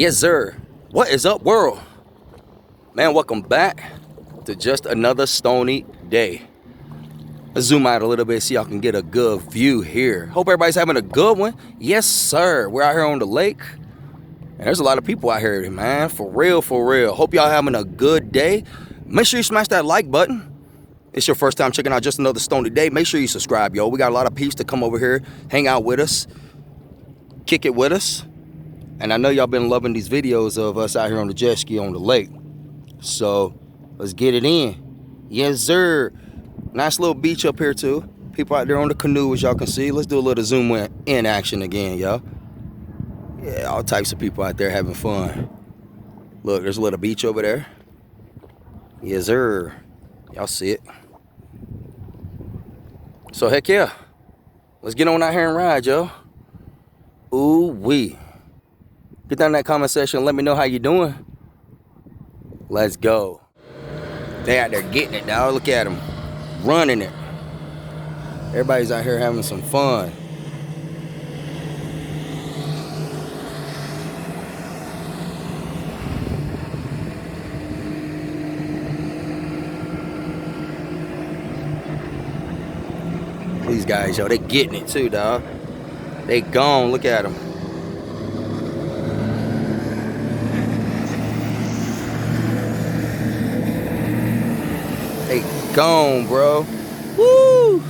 Yes, sir. What is up, world? Man, welcome back to just another stony day. Let's zoom out a little bit so y'all can get a good view here. Hope everybody's having a good one. Yes, sir. We're out here on the lake. And there's a lot of people out here, man. For real, for real. Hope y'all having a good day. Make sure you smash that like button. It's your first time checking out just another stony day. Make sure you subscribe, yo. We got a lot of peeps to come over here, hang out with us, kick it with us. And I know y'all been loving these videos of us out here on the jet ski on the lake. So let's get it in. Yes, sir. Nice little beach up here too. People out there on the canoe, as y'all can see. Let's do a little zoom in action again, y'all. Yeah, all types of people out there having fun. Look, there's a little beach over there. Yes, sir. Y'all see it. So heck yeah. Let's get on out here and ride, yo. Ooh wee. Get down in that comment section and let me know how you doing. Let's go. They out there getting it, dog. Look at them. Running it. Everybody's out here having some fun. These guys, yo, they getting it too, dog. They gone. Look at them. They gone, bro. Woo!